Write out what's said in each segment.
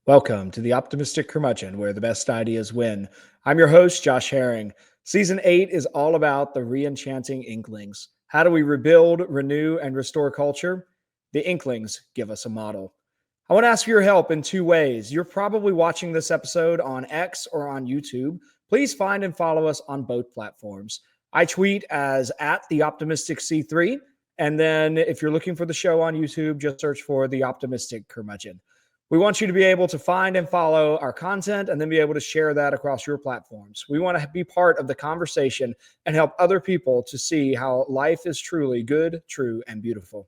Welcome to the Optimistic Curmudgeon, where the best ideas win. I'm your host, Josh Herring. Season 8 is all about the re-enchanting Inklings. How do we rebuild, renew, and restore culture? The Inklings give us a model. I want to ask for your help in two ways. You're probably watching this episode on X or on YouTube. Please find and follow us on both platforms. I tweet as at the Optimistic C3. And then if you're looking for the show on YouTube, just search for the Optimistic Curmudgeon. We want you to be able to find and follow our content and then be able to share that across your platforms. We want to be part of the conversation and help other people to see how life is truly good, true, and beautiful.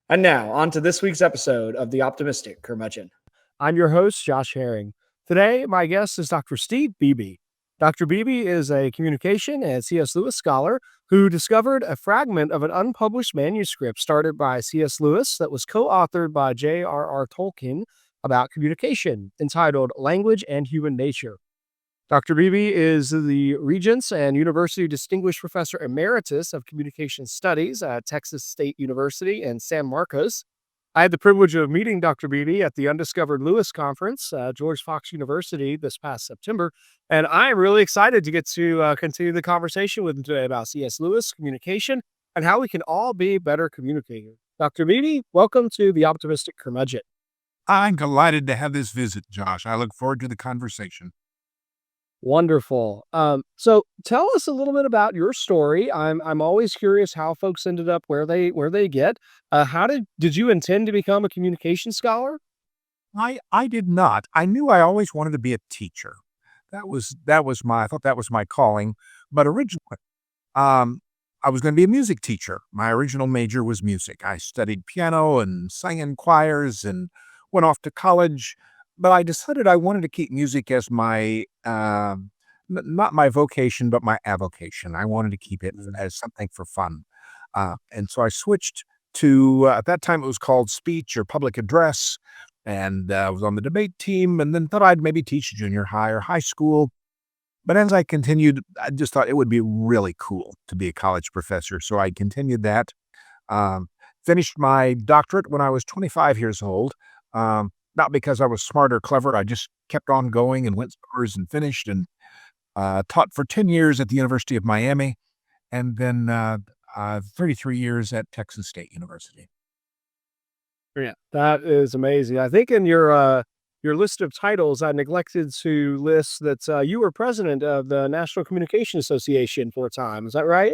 And now, on to this week's episode of The Optimistic Curmudgeon. I'm your host, Josh Herring. Today, my guest is Dr. Steve Beebe. Dr. Beebe is a communication and C.S. Lewis scholar who discovered a fragment of an unpublished manuscript started by C.S. Lewis that was co-authored by J.R.R. Tolkien about communication, entitled Language and Human Nature. Dr. Beebe is the Regents and University Distinguished Professor Emeritus of Communication Studies at Texas State University in San Marcos. I had the privilege of meeting Dr. Beebe at the Undiscovered Lewis Conference, George Fox University, this past September, and I'm really excited to get to continue the conversation with him today about C.S. Lewis, communication, and how we can all be better communicators. Dr. Beebe, welcome to the Optimistic Curmudgeon. I'm delighted to have this visit, Josh. I look forward to the conversation. Wonderful. So tell us a little bit about your story. I'm always curious how folks ended up where they get. How did you intend to become a communication scholar? I did not. I knew I always wanted to be a teacher. I thought that was my calling. But originally, I was going to be a music teacher. My original major was music. I studied piano and sang in choirs and went off to college. But I decided I wanted to keep music as my, not my vocation, but my avocation. I wanted to keep it as something for fun. And so I switched to, at that time it was called speech or public address. And I was on the debate team and then thought I'd maybe teach junior high or high school. But as I continued, I just thought it would be really cool to be a college professor. So I continued that. Finished my doctorate when I was 25 years old. Not because I was smart or clever. I just kept on going and went scores and finished and taught for 10 years at the University of Miami and then 33 years at Texas State University. Yeah, that is amazing. I think in your list of titles, I neglected to list that you were president of the National Communication Association for a time. Is that right?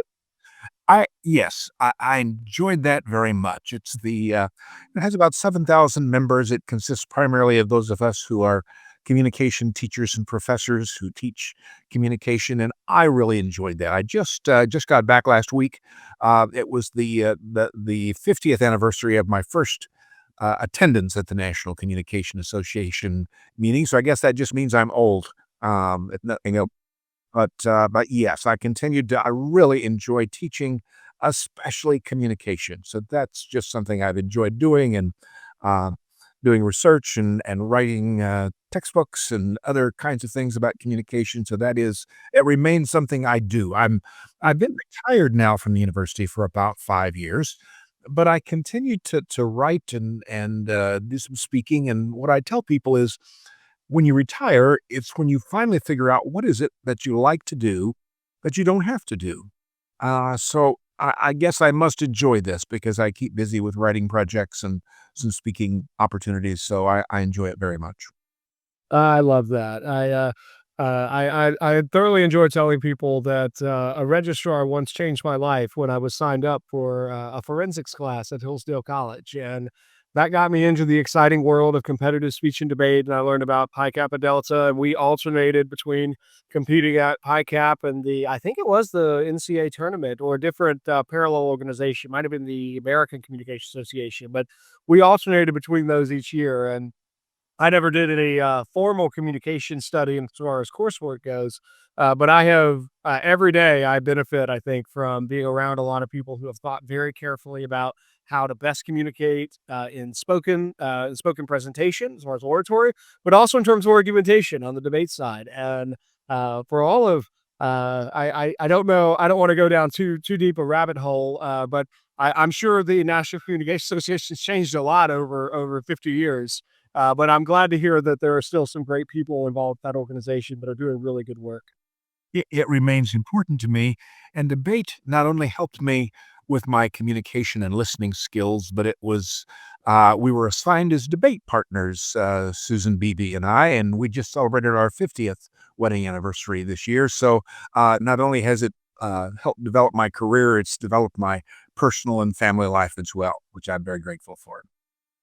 Yes, I enjoyed that very much. It has about 7,000 members. It consists primarily of those of us who are communication teachers and professors who teach communication, and I really enjoyed that. I just got back last week. It was the 50th anniversary of my first attendance at the National Communication Association meeting. So I guess that just means I'm old. If nothing else. But yes, I really enjoy teaching, especially communication. So that's just something I've enjoyed doing and doing research and writing textbooks and other kinds of things about communication. So it remains something I do. I've been retired now from the university for about 5 years, but I continue to write and do some speaking. And what I tell people is, when you retire, it's when you finally figure out what is it that you like to do that you don't have to do. So I guess I must enjoy this because I keep busy with writing projects and some speaking opportunities. So I enjoy it very much. I love that. I thoroughly enjoy telling people that a registrar once changed my life when I was signed up for a forensics class at Hillsdale College, and that got me into the exciting world of competitive speech and debate. And I learned about Pi Kappa Delta, and we alternated between competing at Pi Cap and I think it was the NCAA tournament or a different parallel organization, might have been the American Communication Association, but we alternated between those each year. And I never did any formal communication study as far as coursework goes, but I have every day I benefit, I think, from being around a lot of people who have thought very carefully about how to best communicate in spoken presentation as far as oratory, but also in terms of argumentation on the debate side. And for all of I don't know, I don't want to go down too deep a rabbit hole, but I'm sure the National Communication Association has changed a lot over 50 years. But I'm glad to hear that there are still some great people involved with that organization that are doing really good work. It remains important to me, and debate not only helped me with my communication and listening skills, but it was we were assigned as debate partners, Susan Beebe and I, and we just celebrated our 50th wedding anniversary this year. So not only has it helped develop my career, it's developed my personal and family life as well, which I'm very grateful for.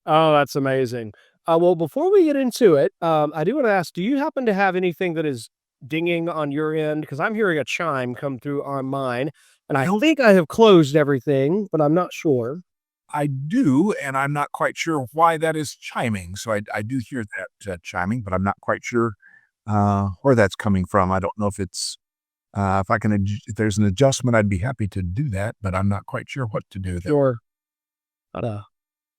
Oh, that's amazing. Well, before we get into it, I do want to ask, do you happen to have anything that is dinging on your end? Because I'm hearing a chime come through on mine, and I think I have closed everything, but I'm not sure. I do, and I'm not quite sure why that is chiming. So I do hear that chiming, but I'm not quite sure where that's coming from. I don't know if it's if I can if there's an adjustment, I'd be happy to do that, but I'm not quite sure what to do there. Sure. Not a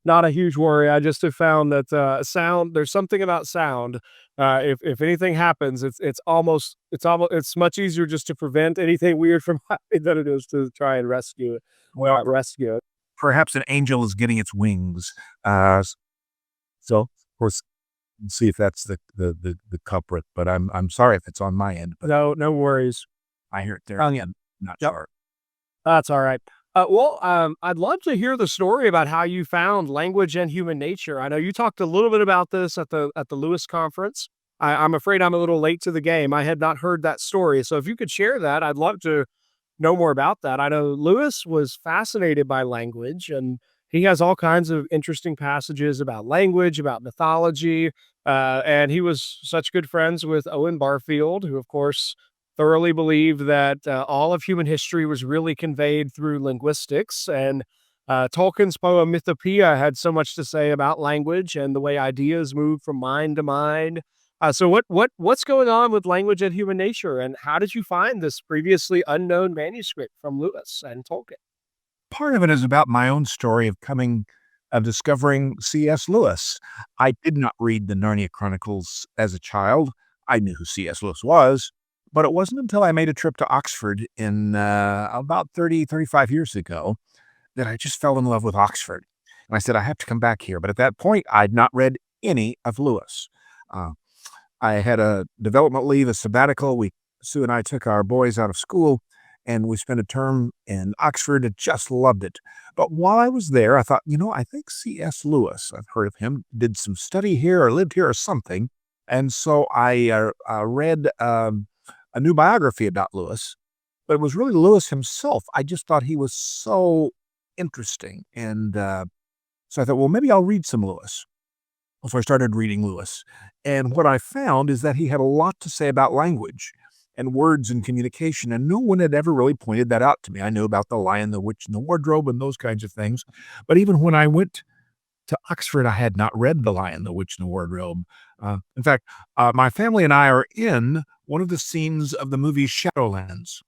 not a huge worry. I just have found that sound. There's something about sound. If anything happens, it's much easier just to prevent anything weird from happening than it is to try and Well, rescue it. perhaps an angel is getting its wings. Uh, so of course, see if that's the culprit. But I'm sorry if it's on my end, but No, no worries. I hear it there. Oh, yeah. I'm not Yep. sure. That's all right. I'd love to hear the story about how you found language and human nature. I know you talked a little bit about this at the Lewis conference. I'm afraid I'm a little late to the game. I had not heard that story, so if you could share that, I'd love to know more about that. I know Lewis was fascinated by language, and he has all kinds of interesting passages about language, about mythology, and he was such good friends with Owen Barfield, who, of course, thoroughly believed that all of human history was really conveyed through linguistics. And Tolkien's poem Mythopoeia had so much to say about language and the way ideas move from mind to mind. So what's going on with language and human nature, and how did you find this previously unknown manuscript from Lewis and Tolkien? Part of it is about my own story of discovering C.S. Lewis. I did not read the Narnia Chronicles as a child. I knew who C.S. Lewis was, but it wasn't until I made a trip to Oxford in about 35 years ago that I just fell in love with Oxford. And I said, I have to come back here. But at that point, I'd not read any of Lewis. Uh, I had a development leave, a sabbatical. Sue and I took our boys out of school and we spent a term in Oxford and just loved it. But while I was there, I thought, I think C.S. Lewis, I've heard of him, did some study here or lived here or something. And so I read a new biography about Lewis, but it was really Lewis himself. I just thought he was so interesting. And so I thought, well, maybe I'll read some Lewis. So I started reading Lewis. And what I found is that he had a lot to say about language and words and communication. And no one had ever really pointed that out to me. I knew about The Lion, the Witch, and the Wardrobe and those kinds of things. But even when I went to Oxford, I had not read The Lion, the Witch, and the Wardrobe. In fact, my family and I are in one of the scenes of the movie Shadowlands.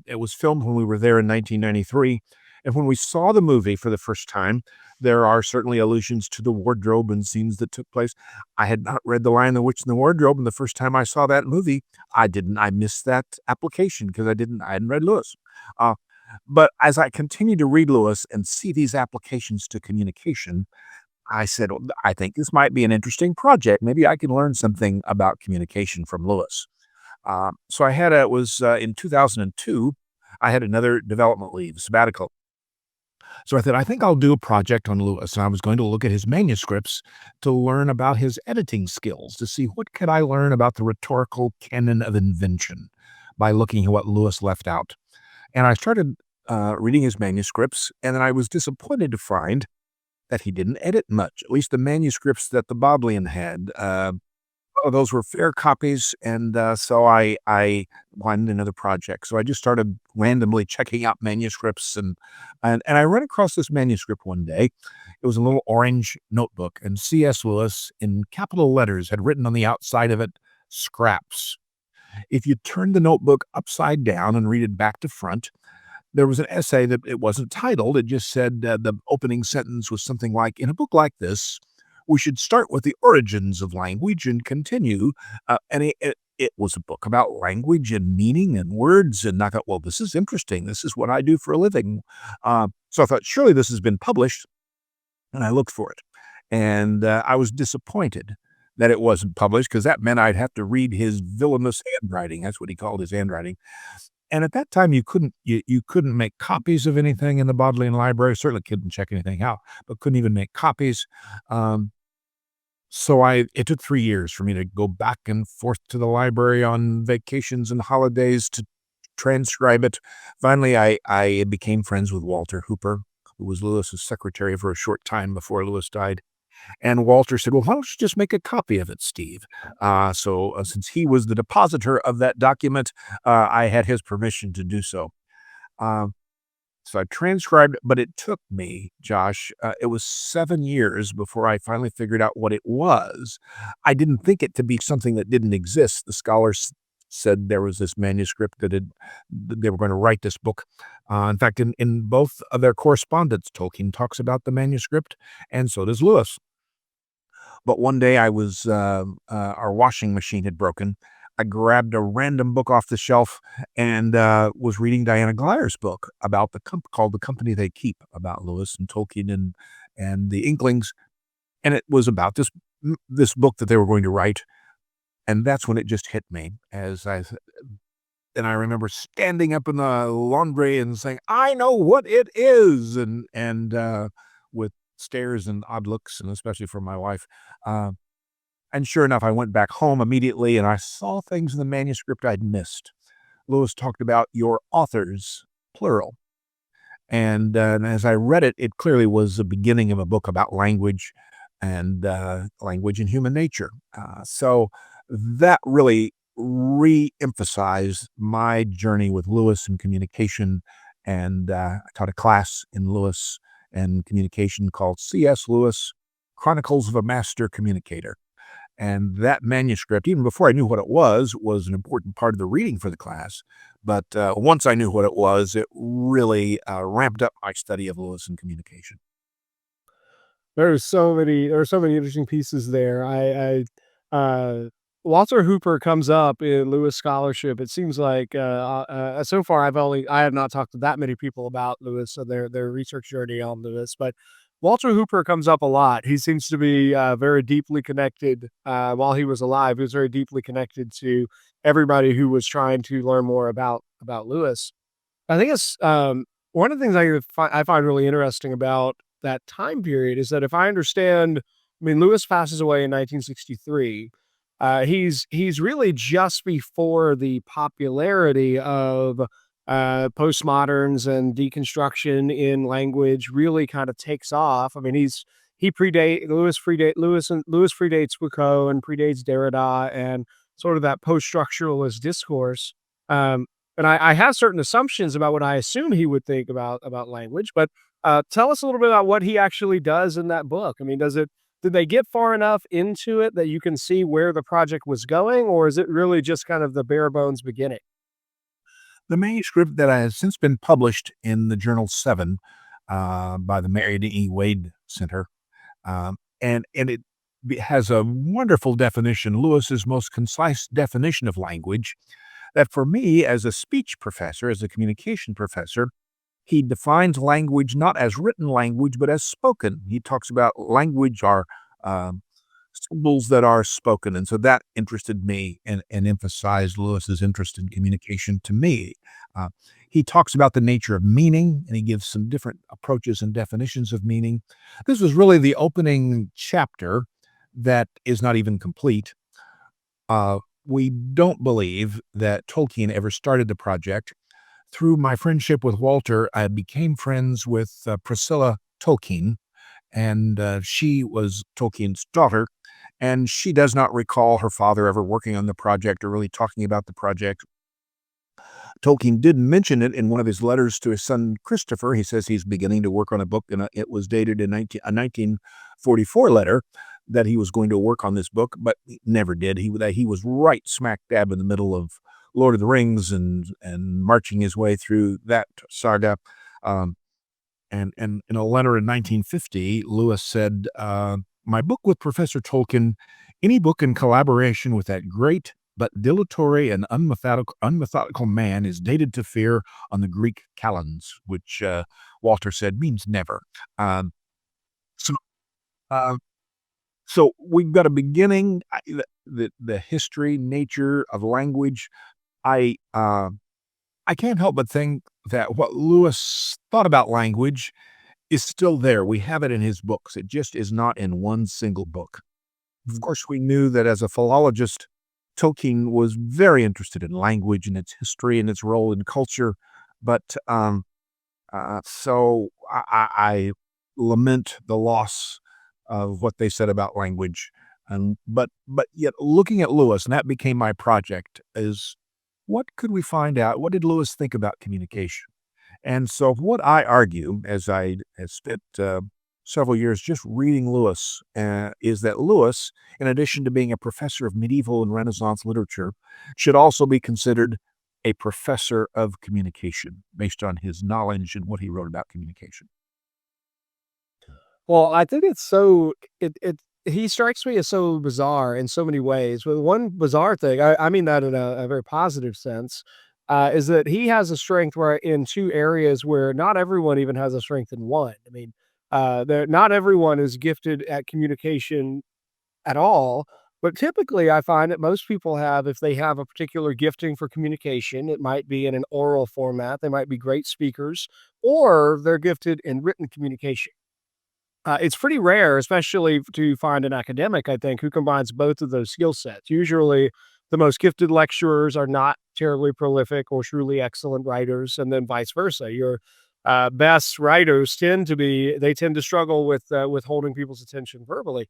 It was filmed when we were there in 1993. And when we saw the movie for the first time, there are certainly allusions to the wardrobe and scenes that took place. I had not read The Lion, the Witch, and the Wardrobe, and the first time I saw that movie, I missed that application because I hadn't read Lewis. But as I continued to read Lewis and see these applications to communication, I said, "Well, I think this might be an interesting project. Maybe I can learn something about communication from Lewis." So it was in 2002, I had another development leave, sabbatical. So I thought, I think I'll do a project on Lewis. And I was going to look at his manuscripts to learn about his editing skills, to see what could I learn about the rhetorical canon of invention by looking at what Lewis left out. And I started reading his manuscripts, and then I was disappointed to find that he didn't edit much, at least the manuscripts that the Bodleian had. Those were fair copies, and so I wanted another project. So I just started randomly checking out manuscripts, and I ran across this manuscript one day. It was a little orange notebook, and C.S. Lewis, in capital letters, had written on the outside of it, "Scraps." If you turned the notebook upside down and read it back to front, there was an essay that it wasn't titled. It just said the opening sentence was something like, "In a book like this, we should start with the origins of language and continue." And it was a book about language and meaning and words. And I thought, well, this is interesting. This is what I do for a living. So I thought, surely this has been published. And I looked for it. And I was disappointed that it wasn't published, because that meant I'd have to read his villainous handwriting. That's what he called his handwriting. And at that time, you couldn't make copies of anything in the Bodleian Library. Certainly couldn't check anything out, but couldn't even make copies. Um, so it took 3 years for me to go back and forth to the library on vacations and holidays to transcribe it. Finally, I became friends with Walter Hooper, who was Lewis's secretary for a short time before Lewis died. And Walter said, "Well, why don't you just make a copy of it, Steve?" So since he was the depositor of that document, I had his permission to do so. Um, so I transcribed it, but it took me, Josh, it was 7 years before I finally figured out what it was. I didn't think it to be something that didn't exist. The scholars said there was this manuscript they were going to write this book. In fact, in both of their correspondence, Tolkien talks about the manuscript, and so does Lewis. But one day our washing machine had broken. I grabbed a random book off the shelf and was reading Diana Gleyer's book about called The Company They Keep, about Lewis and Tolkien and the Inklings. And it was about this book that they were going to write. And that's when it just hit me and I remember standing up in the laundry and saying, "I know what it is," and with stares and odd looks, and especially from my wife. Uh, and sure enough, I went back home immediately, and I saw things in the manuscript I'd missed. Lewis talked about your authors, plural. And as I read it, it clearly was the beginning of a book about language and language and human nature. So that really re-emphasized my journey with Lewis and communication. And I taught a class in Lewis and communication called C.S. Lewis, Chronicles of a Master Communicator. And that manuscript, even before I knew what it was an important part of the reading for the class. But once I knew what it was, it really ramped up my study of Lewis and communication. There are so many interesting pieces there. Walter Hooper comes up in Lewis scholarship. It seems like so far I have not talked to that many people about Lewis and their research journey on Lewis, but Walter Hooper comes up a lot. He seems to be very deeply connected. While he was alive, he was very deeply connected to everybody who was trying to learn more about Lewis. I think it's one of the things I find really interesting about that time period is that if I understand, I mean, Lewis passes away in 1963. He's really just before the popularity of postmoderns and deconstruction in language really kind of takes off. I mean, Lewis predates Foucault and predates Derrida and sort of that post-structuralist discourse. Um, and I have certain assumptions about what I assume he would think about language, but tell us a little bit about what he actually does in that book. I mean, did they get far enough into it that you can see where the project was going, or is it really just kind of the bare bones beginning? The manuscript that has since been published in the Journal 7 by the Mary E. Wade Center, and it has a wonderful definition, Lewis's most concise definition of language, that for me, as a speech professor, as a communication professor, he defines language not as written language, but as spoken. He talks about language are um, symbols that are spoken. And so that interested me and emphasized Lewis's interest in communication to me. Uh, he talks about the nature of meaning, and he gives some different approaches and definitions of meaning. This was really the opening chapter that is not even complete. We don't believe that Tolkien ever started the project. Through my friendship with Walter, I became friends with Priscilla Tolkien, and she was Tolkien's daughter, and she does not recall her father ever working on the project or really talking about the project. Tolkien did mention it in one of his letters to his son Christopher. He says he's beginning to work on a book, and it was dated in a 1944 letter that he was going to work on this book, but he never did. He was right smack dab in the middle of Lord of the Rings and marching his way through that saga. Um, and in a letter in 1950, Lewis said, "My book with Professor Tolkien, any book in collaboration with that great but dilatory and unmethodical man is dated to fear on the Greek calends," which Walter said means never. Um, so uh, So we've got a beginning, the history, nature of language. I I can't help but think that what Lewis thought about language is still there. We have it in his books. It just is not in one single book. Of course, we knew that as a philologist, Tolkien was very interested in language and its history and its role in culture. But so I lament the loss of what they said about language. And but yet looking at Lewis, and that became my project, is what could we find out? What did Lewis think about communication? And so what I argue, as I have spent several years just reading Lewis, is that Lewis, in addition to being a professor of medieval and Renaissance literature, should also be considered a professor of communication based on his knowledge and what he wrote about communication. Well, I think it's so it he strikes me as so bizarre in so many ways. But one bizarre thing, I mean that in a very positive sense, is that he has a strength where in 2 areas where not everyone even has a strength in one. I mean, there not everyone is gifted at communication at all, but typically I find that most people have, if they have a particular gifting for communication, it might be in an oral format, they might be great speakers, or they're gifted in written communication. It's pretty rare, especially to find an academic, I think, who combines both of those skill sets. Usually, the most gifted lecturers are not terribly prolific or truly excellent writers, and then vice versa. Your best writers tend to struggle with holding people's attention verbally.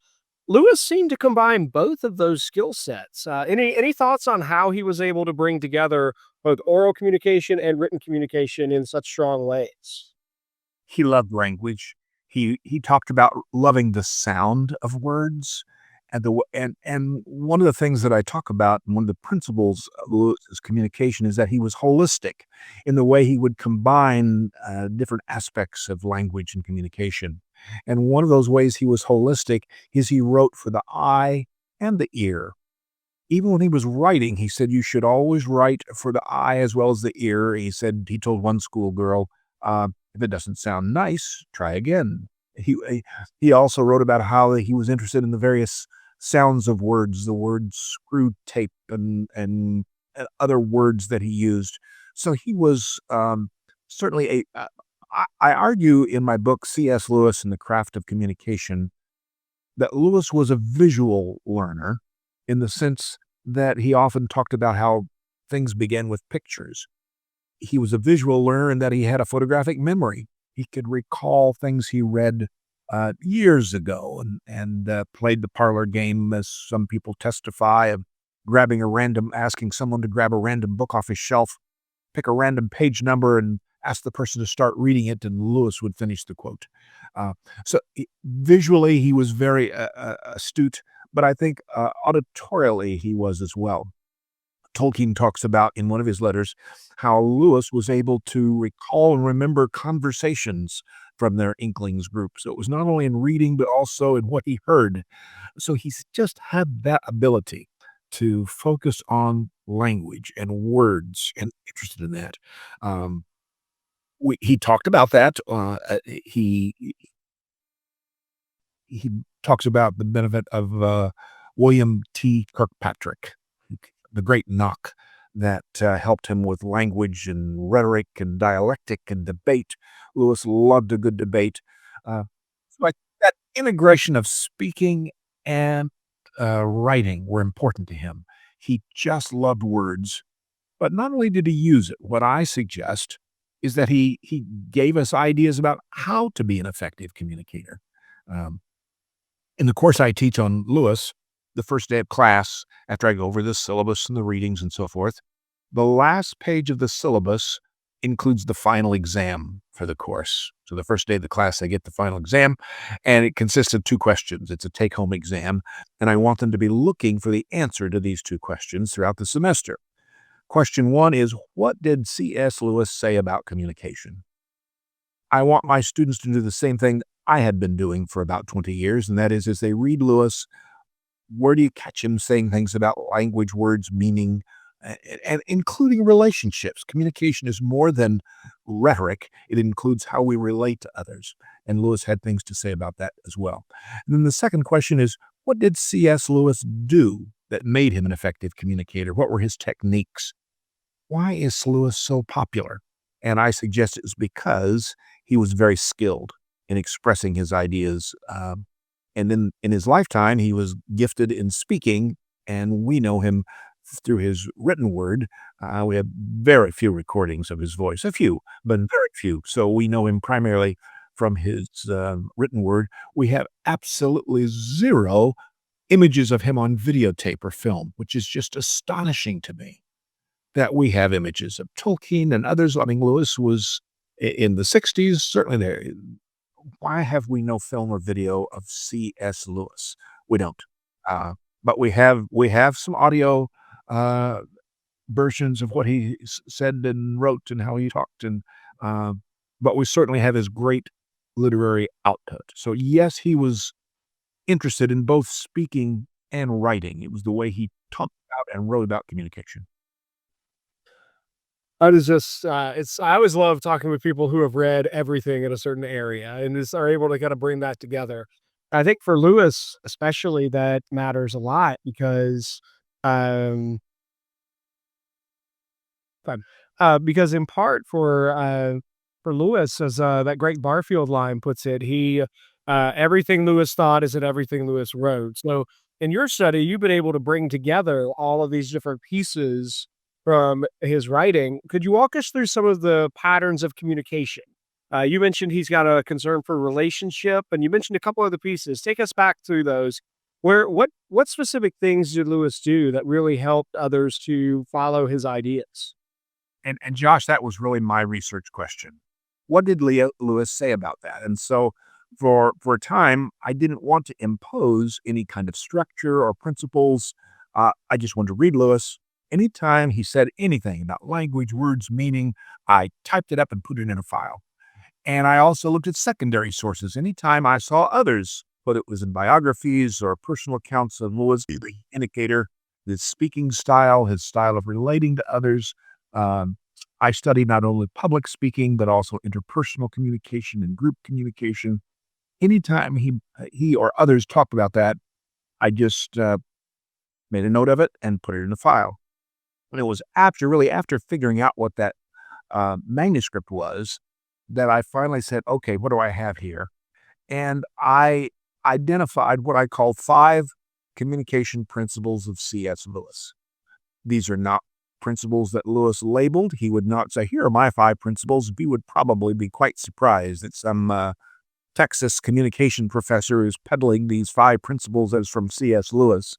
Lewis seemed to combine both of those skill sets. Any thoughts on how he was able to bring together both oral communication and written communication in such strong ways? He loved language. He talked about loving the sound of words, and one of the things that I talk about, and one of the principles of Lewis's communication, is that he was holistic in the way he would combine different aspects of language and communication. And one of those ways he was holistic is he wrote for the eye and the ear. Even when he was writing, he said you should always write for the eye as well as the ear. He said he told one schoolgirl, if it doesn't sound nice, try again. He also wrote about how he was interested in the various sounds of words, the word screw tape and other words that he used. So he was certainly I argue in my book C.S. Lewis and the Craft of Communication that Lewis was a visual learner in the sense that he often talked about how things began with pictures. He was a visual learner in that he had a photographic memory. He could recall things he read years ago and played the parlor game, as some people testify, of asking someone to grab a random book off his shelf, pick a random page number, and ask the person to start reading it, and Lewis would finish the quote. Visually, he was very astute, but I think auditorially he was as well. Tolkien talks about in one of his letters how Lewis was able to recall and remember conversations from their Inklings group. So it was not only in reading, but also in what he heard. So he's just had that ability to focus on language and words and interested in that. Um, he talked about that. He talks about the benefit of William T. Kirkpatrick, the great knock that helped him with language and rhetoric and dialectic and debate. Lewis loved a good debate. Like that integration of speaking and writing were important to him. He just loved words, but not only did he use it, what I suggest is that he gave us ideas about how to be an effective communicator. Um, in the course I teach on Lewis, the first day of class, after I go over the syllabus and the readings and so forth, the last page of the syllabus includes the final exam for the course. So the first day of the class, they get the final exam, and it consists of 2 questions. It's a take-home exam, and I want them to be looking for the answer to these 2 questions throughout the semester. Question 1 is, what did C.S. Lewis say about communication? I want my students to do the same thing I had been doing for about 20 years, and that is, as they read Lewis, where do you catch him saying things about language, words, meaning, and including relationships? Communication is more than rhetoric. It includes how we relate to others. And Lewis had things to say about that as well. And then the second question is, What did C.S. Lewis do that made him an effective communicator? What were his techniques? Why is Lewis so popular? And I suggest it's because he was very skilled in expressing his ideas. And then in his lifetime, he was gifted in speaking, and we know him through his written word. We have very few recordings of his voice, a few, but very few. So we know him primarily from his written word. We have absolutely zero images of him on videotape or film, which is just astonishing to me that we have images of Tolkien and others. I mean, Lewis was in the 60s, certainly there. Why have we no film or video of C.S. Lewis? We don't. But we have some audio uh, versions of what he said and wrote and how he talked, and but we certainly have his great literary output. So yes, he was interested in both speaking and writing. It was the way he talked about and wrote about communication. I was just, I always love talking with people who have read everything in a certain area and just are able to kind of bring that together. I think for Lewis, especially, that matters a lot because, um, because in part for Lewis, as that great Barfield line puts it, he everything Lewis thought isn't everything Lewis wrote. So in your study, you've been able to bring together all of these different pieces from his writing. Could you walk us through some of the patterns of communication? You mentioned he's got a concern for relationship, and you mentioned a couple other pieces. Take us back through those. What specific things did Lewis do that really helped others to follow his ideas? And Josh, that was really my research question. What did Lewis say about that? And so for a time, I didn't want to impose any kind of structure or principles. I just wanted to read Lewis. Anytime he said anything about language, words, meaning, I typed it up and put it in a file. And I also looked at secondary sources. Anytime I saw others, whether it was in biographies or personal accounts of Lewis, the indicator, his speaking style, his style of relating to others. Um, I studied not only public speaking, but also interpersonal communication and group communication. Anytime he or others talked about that, I just made a note of it and put it in a file. And it was after figuring out what that manuscript was that I finally said, okay, what do I have here? And I identified what I call 5 communication principles of C.S. Lewis. These are not principles that Lewis labeled. He would not say, here are my 5 principles. We would probably be quite surprised that some Texas communication professor is peddling these 5 principles as from C.S. Lewis.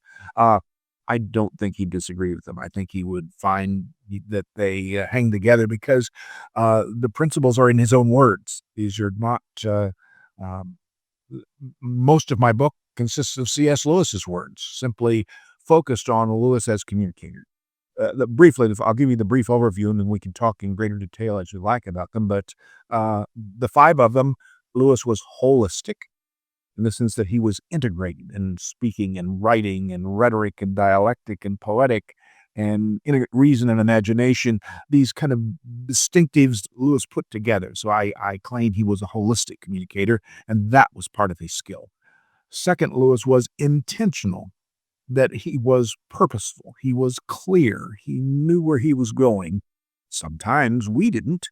I don't think he'd disagree with them. I think he would find that they hang together because the principles are in his own words. These are not, um, most of my book consists of C.S. Lewis's words, simply focused on Lewis as communicator. Briefly, I'll give you the brief overview and then we can talk in greater detail as you like about them. But the 5 of them, Lewis was holistic, in the sense that he was integrated in speaking and writing and rhetoric and dialectic and poetic and reason and imagination, these kind of distinctives Lewis put together. So I claim he was a holistic communicator, and that was part of his skill. Second, Lewis was intentional, that he was purposeful, he was clear, he knew where he was going. Sometimes we didn't,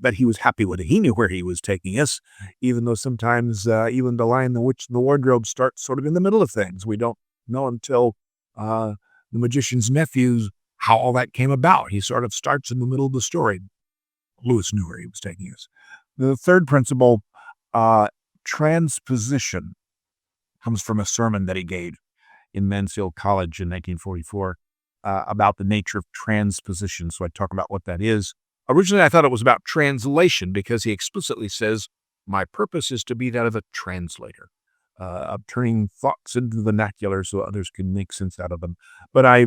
but he was happy with it. He knew where he was taking us, even though sometimes even the Lion, the Witch, and the Wardrobe starts sort of in the middle of things. We don't know until the magician's nephews how all that came about. He sort of starts in the middle of the story. Lewis knew where he was taking us. The third principle, transposition, comes from a sermon that he gave in Mansfield College in 1944 about the nature of transposition. So I talk about what that is. Originally, I thought it was about translation because he explicitly says, my purpose is to be that of a translator, of turning thoughts into the vernacular so others can make sense out of them. But I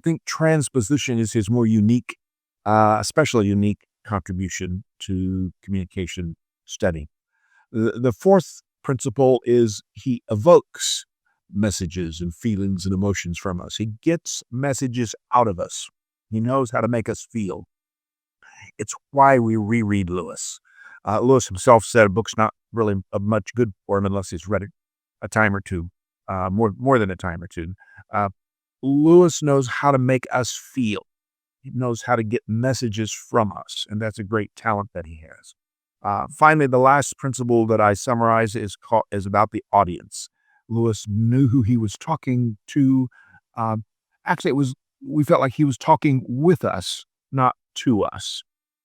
think transposition is his more unique, especially unique contribution to communication study. The fourth principle is he evokes messages and feelings and emotions from us. He gets messages out of us. He knows how to make us feel. It's why we reread Lewis. Lewis himself said a book's not really of much good for him unless he's read it a time or two. more than a time or two. Uh, Lewis knows how to make us feel. He knows how to get messages from us, and that's a great talent that he has. Finally, the last principle that I summarize is about the audience. Lewis knew who he was talking to. Um, Actually, we felt like he was talking with us, not to us.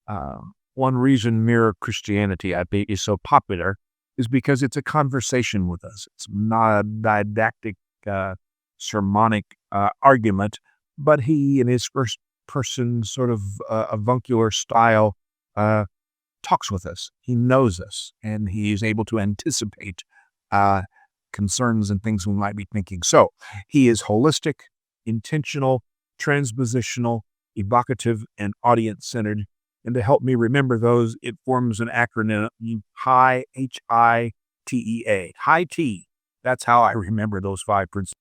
Uh, One reason Mere Christianity, I think, is so popular is because it's a conversation with us. It's not a didactic, sermonic argument, but he, in his first person sort of avuncular style, uh, talks with us. He knows us, and he is able to anticipate uh, concerns and things we might be thinking. So he is holistic, intentional, transpositional, evocative, and audience-centered. And to help me remember those, it forms an acronym, HITEA, H-I-T-E-A, high T. That's how I remember those 5 principles: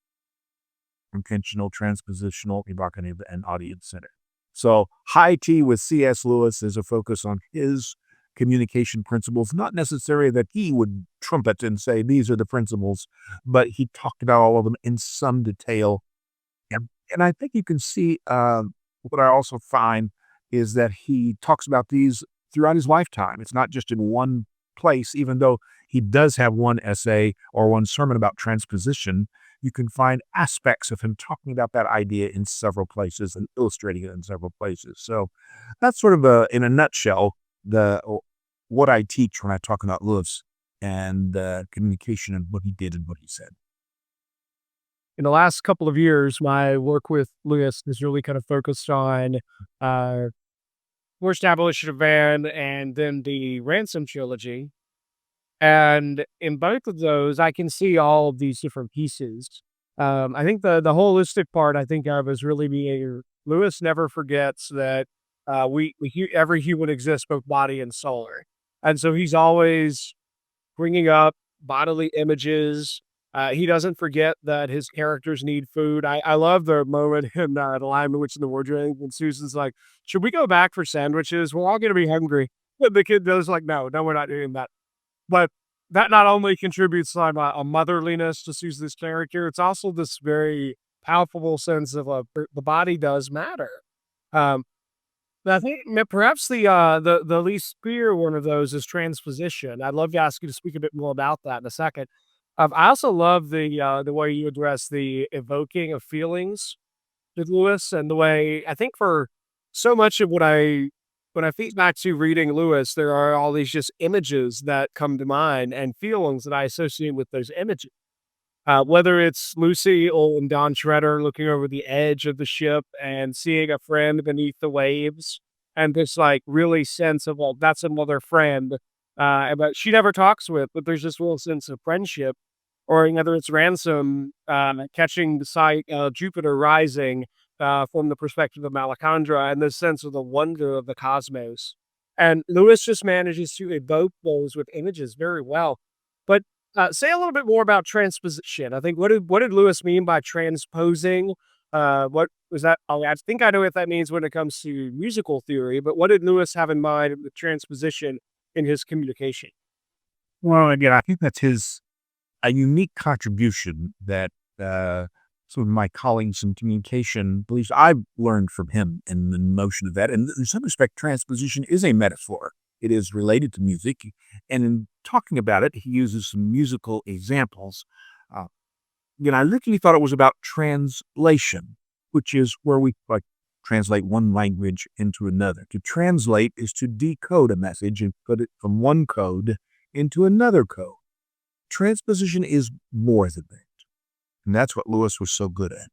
intentional, transpositional, evocative, and audience-centered. So high T with C.S. Lewis is a focus on his communication principles, not necessarily that he would trumpet and say, these are the principles, but he talked about all of them in some detail. And I think you can see what I also find is that he talks about these throughout his lifetime. It's not just in one place, even though he does have one essay or one sermon about transposition. You can find aspects of him talking about that idea in several places and illustrating it in several places. So that's sort of in a nutshell, what I teach when I talk about Lewis and communication and what he did and what he said. In the last couple of years, my work with Lewis has really kind of focused on uh, First Abolition of Man and then the Ransom trilogy. And in both of those, I can see all of these different pieces. I think the holistic part I think of is really being Lewis never forgets that every human exists both body and soul, and so he's always bringing up bodily images. He doesn't forget that his characters need food. I love the moment in The Lion, the Witch, and the Wardrobe when Susan's like, "Should we go back for sandwiches? We're all going to be hungry." And the kid goes like, "No, no, we're not doing that." But that not only contributes like a motherliness to Susan's character, it's also this very palpable sense of the body does matter. Um, I think perhaps the least clear one of those is transposition. I'd love to ask you to speak a bit more about that in a second. I also love the way you address the evoking of feelings with Lewis, and the way I think for so much of when I think back to reading Lewis, there are all these just images that come to mind and feelings that I associate with those images. Whether it's Lucy and Don Shredder looking over the edge of the ship and seeing a friend beneath the waves, and this like really sense of, well, that's another friend, but she never talks with, but there's this real sense of friendship. Or whether it's Ransom catching the sight of Jupiter rising from the perspective of Malacandra and the sense of the wonder of the cosmos. And Lewis just manages to evoke those with images very well. But say a little bit more about transposition. I think what did Lewis mean by transposing? What was that? Oh, I think I know what that means when it comes to musical theory. But what did Lewis have in mind with transposition in his communication? Well, again, I think that's a unique contribution that some of my colleagues in communication believes I've learned from him in the notion of that. And in some respect, transposition is a metaphor. It is related to music. And in talking about it, he uses some musical examples. Uh, I literally thought it was about translation, which is where we translate one language into another. To translate is to decode a message and put it from one code into another code. Transposition is more than that. And that's what Lewis was so good at.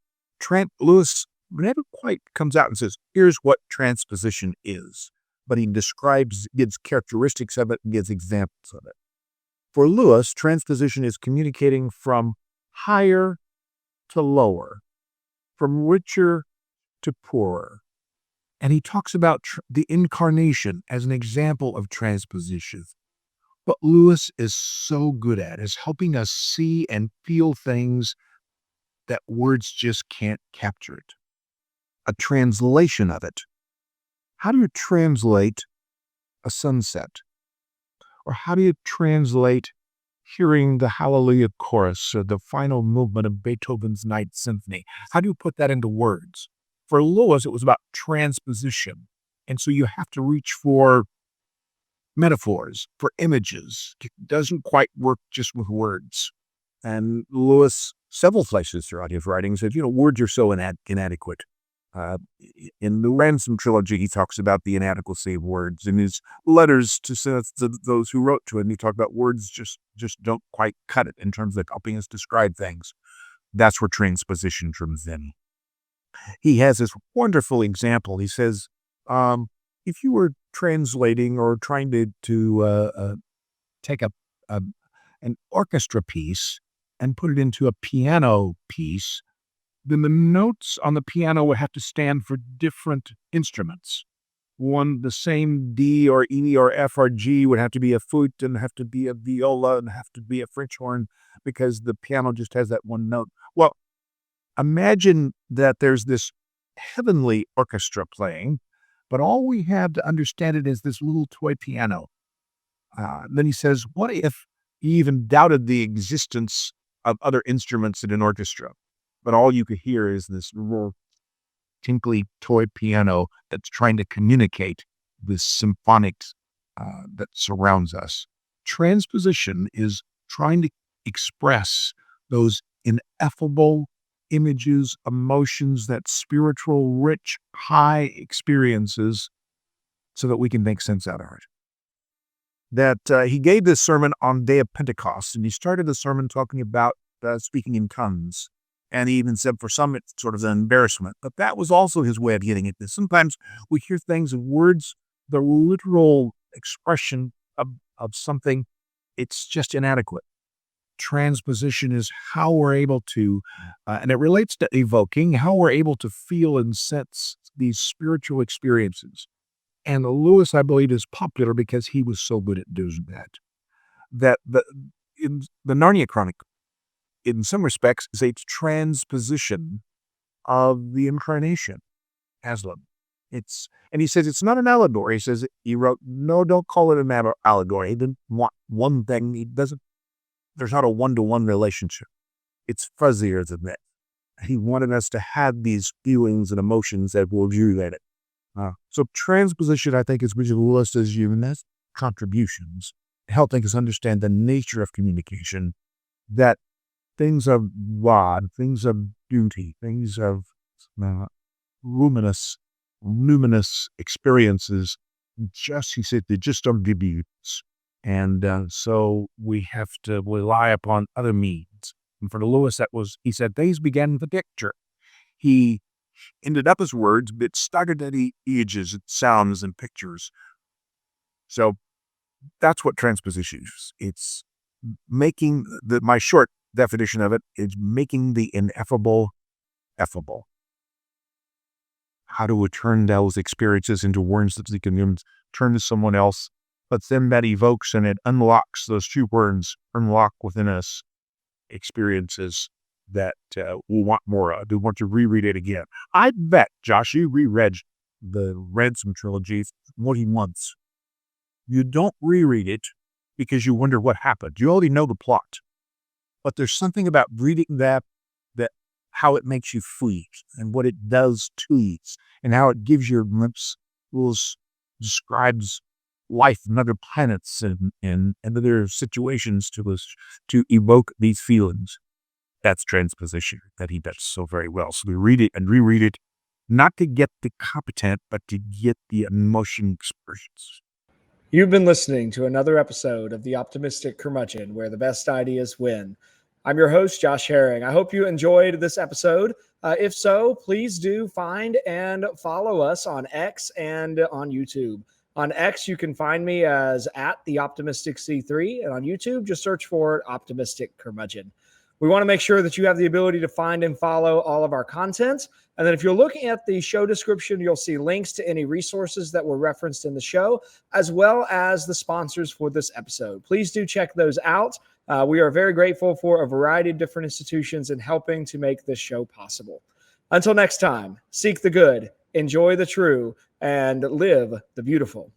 Lewis never quite comes out and says, here's what transposition is. But he gives characteristics of it, and gives examples of it. For Lewis, transposition is communicating from higher to lower, from richer to poorer. And he talks about the incarnation as an example of transposition. What Lewis is so good at is helping us see and feel things that words just can't capture it. A translation of it. How do you translate a sunset? Or how do you translate hearing the Hallelujah chorus or the final movement of Beethoven's Ninth Symphony. How do you put that into words? For Lewis, it was about transposition. And so you have to reach for metaphors, for images. It doesn't quite work just with words. And Lewis, several places throughout his writings, said, words are so inadequate. In the Ransom trilogy, he talks about the inadequacy of words. In his letters to those who wrote to him, he talked about words just don't quite cut it in terms of helping us describe things. That's where transposition comes in. He has this wonderful example. He says, if you were translating or trying to take an orchestra piece and put it into a piano piece, then the notes on the piano would have to stand for different instruments. The same D or E or F or G would have to be a flute and have to be a viola and have to be a French horn because the piano just has that one note. Well, imagine that there's this heavenly orchestra playing, but all we have to understand it is this little toy piano. Then he says, what if you even doubted the existence of other instruments in an orchestra, but all you could hear is this little tinkly toy piano that's trying to communicate this symphonic that surrounds us? Transposition is trying to express those ineffable images, emotions, that spiritual, rich, high experiences so that we can make sense out of it. That he gave this sermon on Day of Pentecost, and he started the sermon talking about speaking in tongues. And he even said for some it's sort of an embarrassment, but that was also his way of getting at this. Sometimes we hear things in words, the literal expression of something, it's just inadequate. Transposition is how we're able to, and it relates to evoking, how we're able to feel and sense these spiritual experiences. And Lewis, I believe, is popular because he was so good at doing that. In the Narnia Chronicle, in some respects, is a transposition of the incarnation, Aslan. And he says it's not an allegory. He says he wrote, no, don't call it an allegory. He didn't want one thing. There's not a one-to-one relationship. It's fuzzier than that. He wanted us to have these feelings and emotions that will relate it. So transposition, I think, is which Lewis has given us contributions, helping us understand the nature of communication, that things of God, things of beauty, things of luminous experiences, he said, they just don't give you. And so we have to rely upon other means. And for Lewis, he said, things began with a picture. He ended up as words, but started at images, sounds, and pictures. So that's what transposition is. It's making my short definition of it is making the ineffable effable. How do we turn those experiences into words that we can turn to someone else? But then that evokes and it unlocks those two words, unlock within us experiences that we'll want more of. We want to reread it again. I bet, Josh, you reread the Ransom trilogy more than once. You don't reread it because you wonder what happened. You already know the plot. But there's something about reading that how it makes you feel and what it does to you and how it gives your glimpse, describes life on other planets and other situations to evoke these feelings. That's transposition that he does so very well. So we read it and reread it, not to get the content, but to get the emotion expressions. You've been listening to another episode of The Optimistic Curmudgeon, where the best ideas win. I'm your host, Josh Herring. I hope you enjoyed this episode. If so, please do find and follow us on X and on YouTube. On X, you can find me as @TheOptimisticC3, and on YouTube, just search for Optimistic Curmudgeon. We want to make sure that you have the ability to find and follow all of our content. And then if you're looking at the show description, you'll see links to any resources that were referenced in the show, as well as the sponsors for this episode. Please do check those out. We are very grateful for a variety of different institutions in helping to make this show possible. Until next time, seek the good, enjoy the true, and live the beautiful.